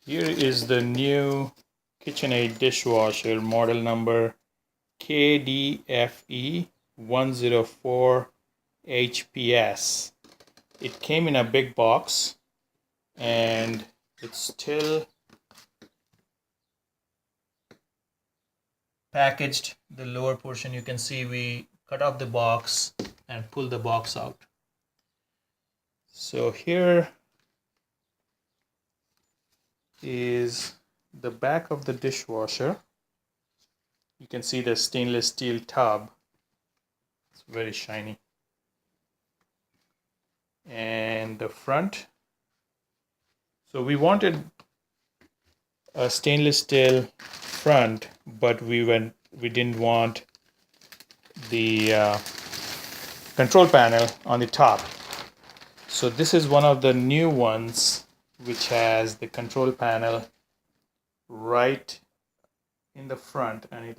Here is the new KitchenAid dishwasher, model number KDFE104HPS. It came in a big box and it's still packaged. The lower portion, you can see we cut off the box and pull the box out. So here is the back of the dishwasher. You can see the stainless steel tub. It's very shiny. And the front. So we wanted a stainless steel front, but we didn't want the control panel on the top. So this is one of the new ones which has the control panel right in the front, and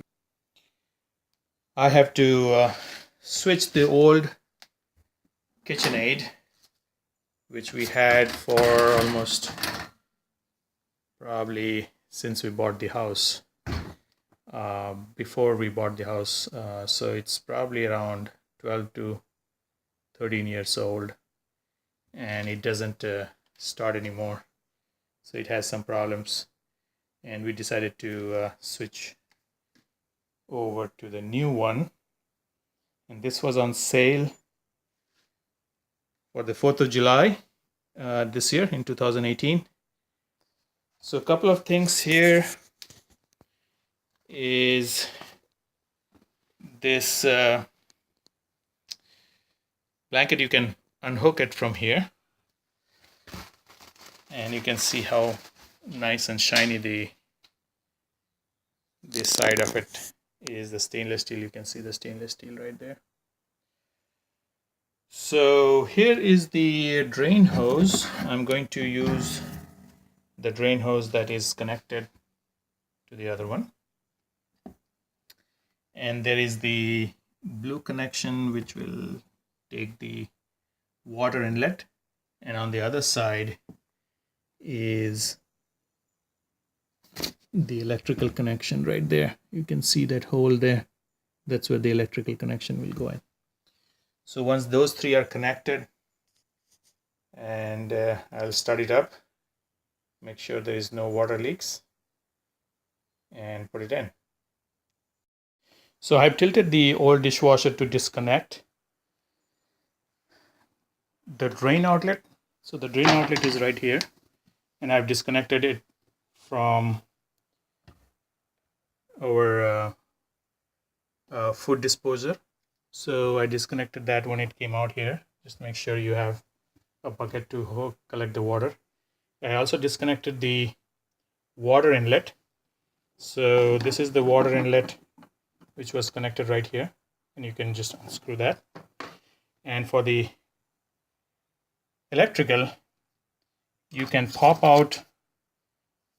I have to switch the old KitchenAid which we had for almost probably since we bought the house, before we bought the house, so it's probably around 12 to 13 years old, and it doesn't start anymore, so it has some problems, and we decided to switch over to the new one. And this was on sale for the 4th of July this year in 2018. So a couple of things here is this blanket. You can unhook it from here and you can see how nice and shiny this side of it is. The stainless steel, you can see the stainless steel right there. So here is the drain hose. I'm going to use the drain hose that is connected to the other one, and there is the blue connection which will take the water inlet, and on the other side is the electrical connection right there. You can see that hole there. That's where the electrical connection will go in. So once those three are connected, and I'll start it up, make sure there is no water leaks, and put it in. So I've tilted the old dishwasher to disconnect the drain outlet. So the drain outlet is right here, and I've disconnected it from our food disposer. So I disconnected that when it came out here. Just make sure you have a bucket to collect the water. I also disconnected the water inlet. So this is the water inlet which was connected right here, and you can just unscrew that. And for the electrical, you can pop out.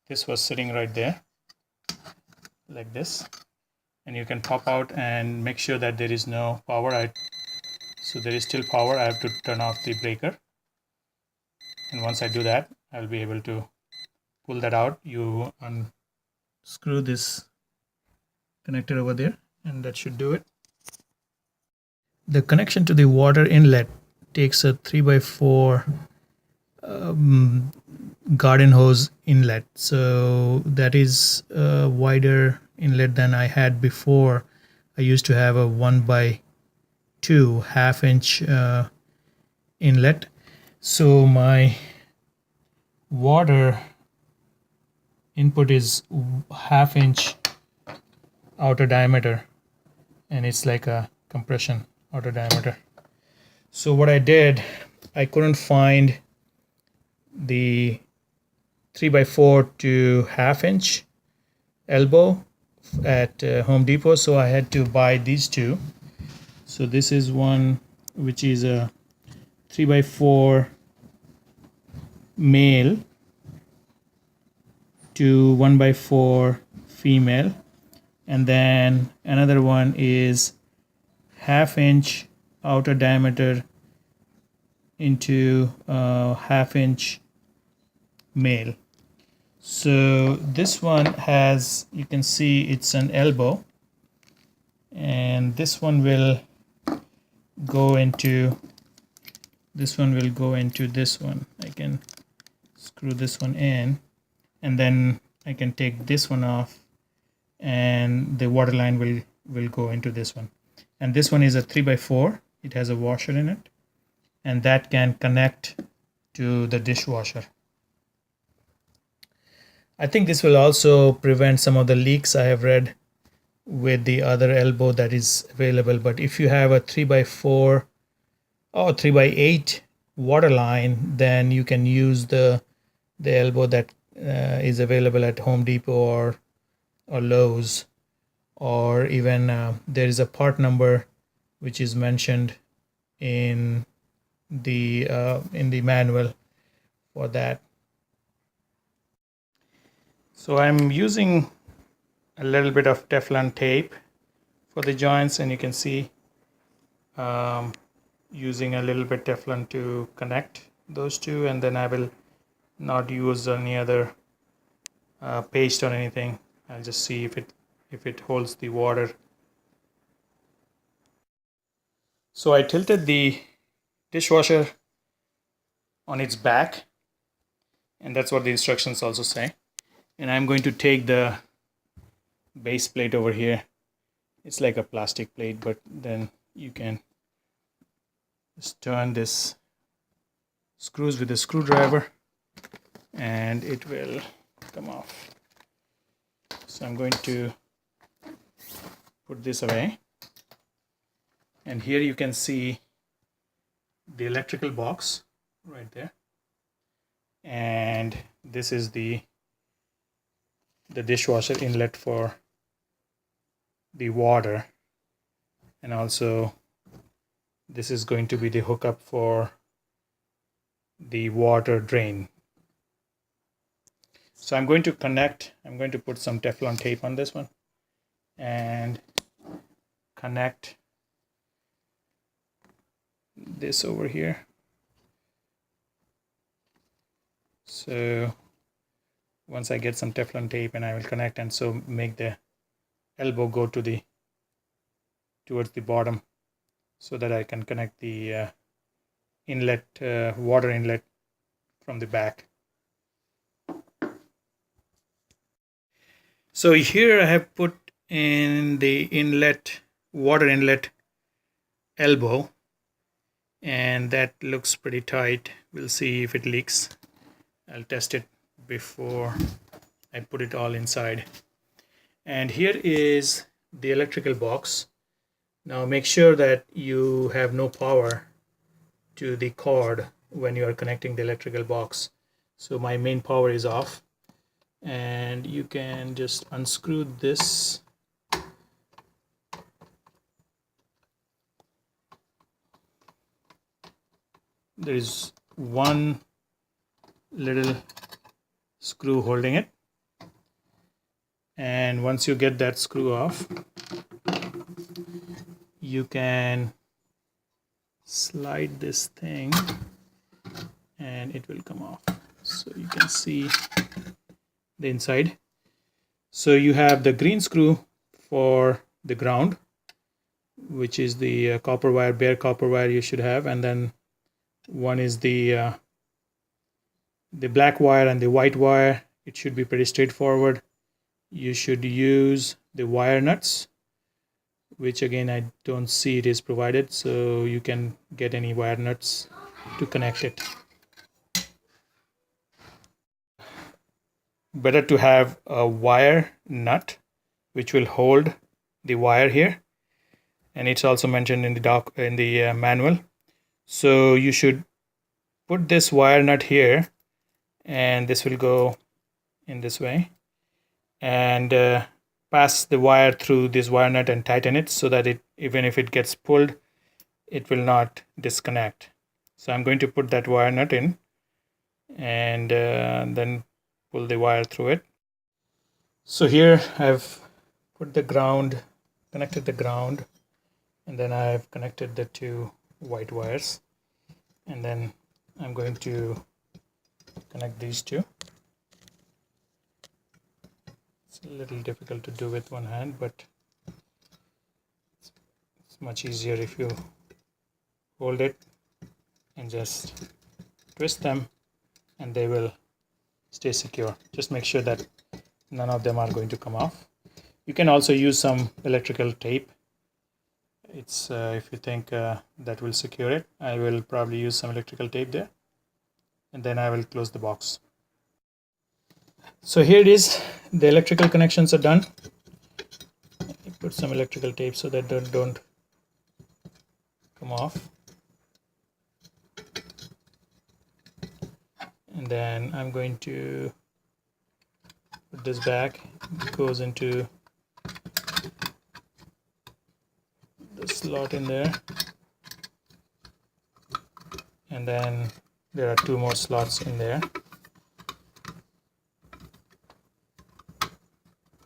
This was sitting right there like this, and you can pop out and make sure that there is no power. So there is still power. I have to turn off the breaker, and once I do that, I'll be able to pull that out. You unscrew this connector over there, and that should do it. The connection to the water inlet takes a 3x4 garden hose inlet, so that is a wider inlet than I had before. I used to have a 1x2 half-inch inlet, so my water input is half-inch outer diameter, and it's like a compression outer diameter. So what I did, I couldn't find the 3x4 to half-inch elbow at Home Depot, so I had to buy these two. So this is one which is a 3x4 male to 1x4 female, and then another one is half-inch outer diameter into half-inch male. So this one has, you can see it's an elbow, and this one will go into this one. I can screw this one in, and then I can take this one off, and the water line will go into this one. And this one is a 3x4. It has a washer in it, and that can connect to the dishwasher. I think this will also prevent some of the leaks I have read with the other elbow that is available. But if you have a 3x4 or 3x8 water line, then you can use the elbow that is available at Home Depot or Lowe's, or even there is a part number which is mentioned in the manual for that. So I'm using a little bit of Teflon tape for the joints, and you can see using a little bit Teflon to connect those two, and then I will not use any other paste or anything. I'll just see if it holds the water. So I tilted the dishwasher on its back, and that's what the instructions also say. And I'm going to take the base plate over here. It's like a plastic plate, but then you can just turn this screws with a screwdriver and it will come off. So I'm going to put this away, and here you can see the electrical box right there, and this is the dishwasher inlet for the water, and also this is going to be the hookup for the water drain. So I'm going to put some Teflon tape on this one and connect this over here. So once I get some Teflon tape, and I will connect, and so make the elbow go towards the bottom, so that I can connect the water inlet from the back. So here I have put in the water inlet elbow, and that looks pretty tight. We'll see if it leaks. I'll test it before I put it all inside. And here is the electrical box. Now make sure that you have no power to the cord when you are connecting the electrical box. So my main power is off, and you can just unscrew this. There is one little screw holding it, and once you get that screw off, you can slide this thing and it will come off. So you can see the inside. So you have the green screw for the ground, which is the copper wire, bare copper wire you should have, and then one is the black wire and the white wire. It should be pretty straightforward. You should use the wire nuts, which again I don't see it is provided, so you can get any wire nuts to connect it. Better to have a wire nut which will hold the wire here, and it's also mentioned in the manual. So you should put this wire nut here, and this will go in this way, and pass the wire through this wire nut and tighten it so that even if it gets pulled, it will not disconnect. So I'm going to put that wire nut in, and then pull the wire through it. So here I've connected the ground, and then I've connected the two white wires, and then I'm going to connect these two. It's a little difficult to do with one hand, but it's much easier if you hold it and just twist them, and they will stay secure. Just make sure that none of them are going to come off. You can also use some electrical tape. It's if you think that will secure it. I will probably use some electrical tape there, and then I will close the box. So here it is. The electrical connections are done. I put some electrical tape so that they don't come off. And then I'm going to put this back. It goes into the slot in there, and then there are two more slots in there.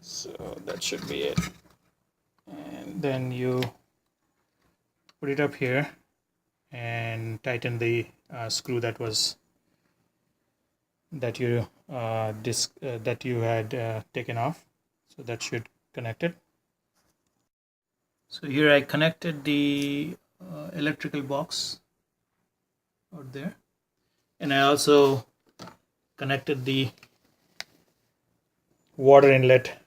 So that should be it. And then you put it up here and tighten the screw that you had taken off. So that should connect it. So here I connected the electrical box out there, and I also connected the water inlet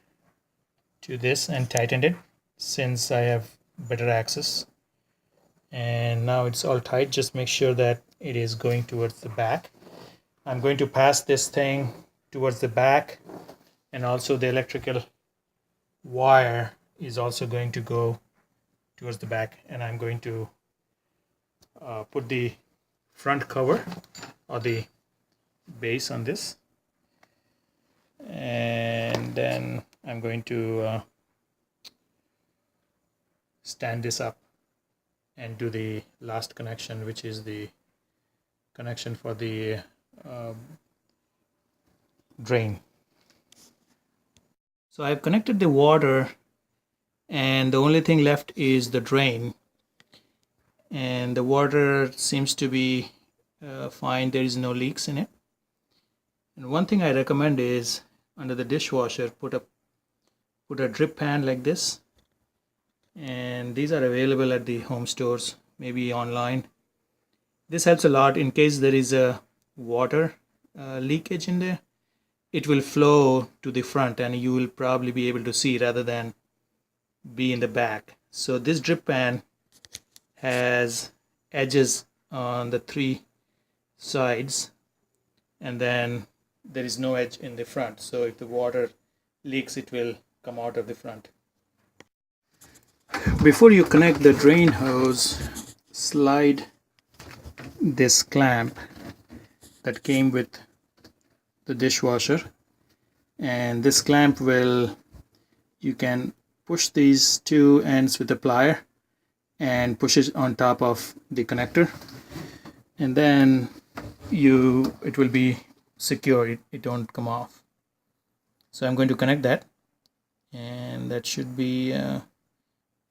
to this and tightened it, since I have better access. And now it's all tight. Just make sure that it is going towards the back. I'm going to pass this thing towards the back, and also the electrical wire is also going to go towards the back, and I'm going to put the front cover or the base on this, and then I'm going to stand this up and do the last connection, which is the connection for the drain. So I've connected the water, and the only thing left is the drain, and the water seems to be fine. There is no leaks in it. And one thing I recommend is, under the dishwasher, put a drip pan like this, and these are available at the home stores, maybe online. This helps a lot in case there is a water leakage in there. It will flow to the front, and you will probably be able to see rather than be in the back. So this drip pan has edges on the three sides, and then there is no edge in the front. So if the water leaks, it will come out of the front. Before you connect the drain hose, slide this clamp that came with the dishwasher, and this clamp you can push these two ends with a plier and push it on top of the connector, and then it will be secure. It don't come off. So I'm going to connect that, and that should be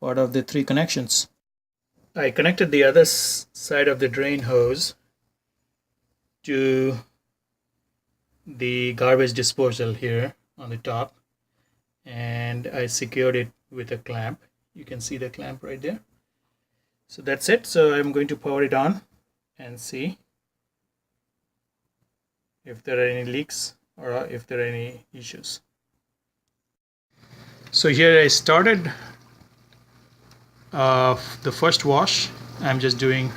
part of the three connections. I connected the other side of the drain hose to the garbage disposal here on the top, and I secured it with a clamp. You can see the clamp right there. So that's it. So I'm going to power it on and see if there are any leaks or if there are any issues. So here I started the first wash. I'm just doing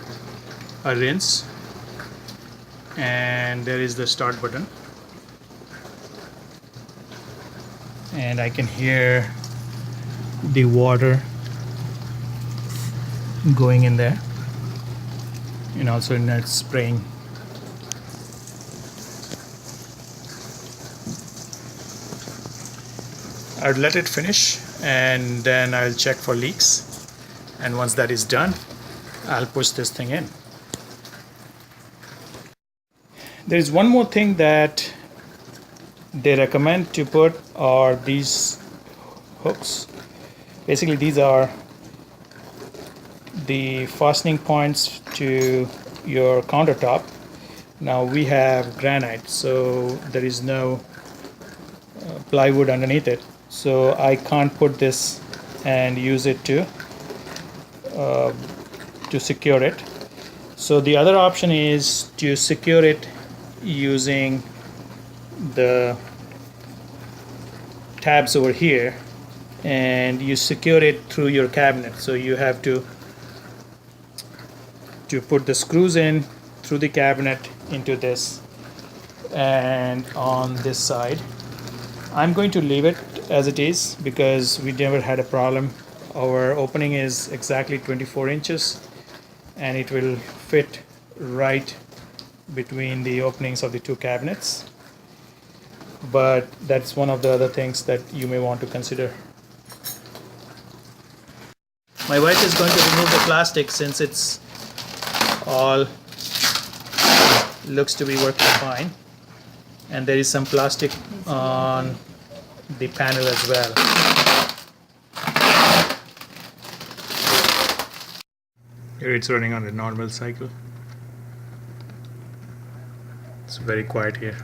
a rinse, and there is the start button, and I can hear the water going in there, and also in that spraying. I'll let it finish, and then I'll check for leaks, and once that is done, I'll push this thing in. There is one more thing that they recommend to put are these hooks. Basically, these are the fastening points to your countertop. Now we have granite, so there is no plywood underneath it, so I can't put this and use it to secure it. So the other option is to secure it using the tabs over here, and you secure it through your cabinet. So you have to put the screws in through the cabinet into this, and on this side I'm going to leave it as it is because we never had a problem. Our opening is exactly 24 inches and it will fit right between the openings of the two cabinets. But that's one of the other things that you may want to consider. My wife is going to remove the plastic since it's all looks to be working fine, and there is some plastic on the panel as well. Here it's running on the normal cycle. It's very quiet here.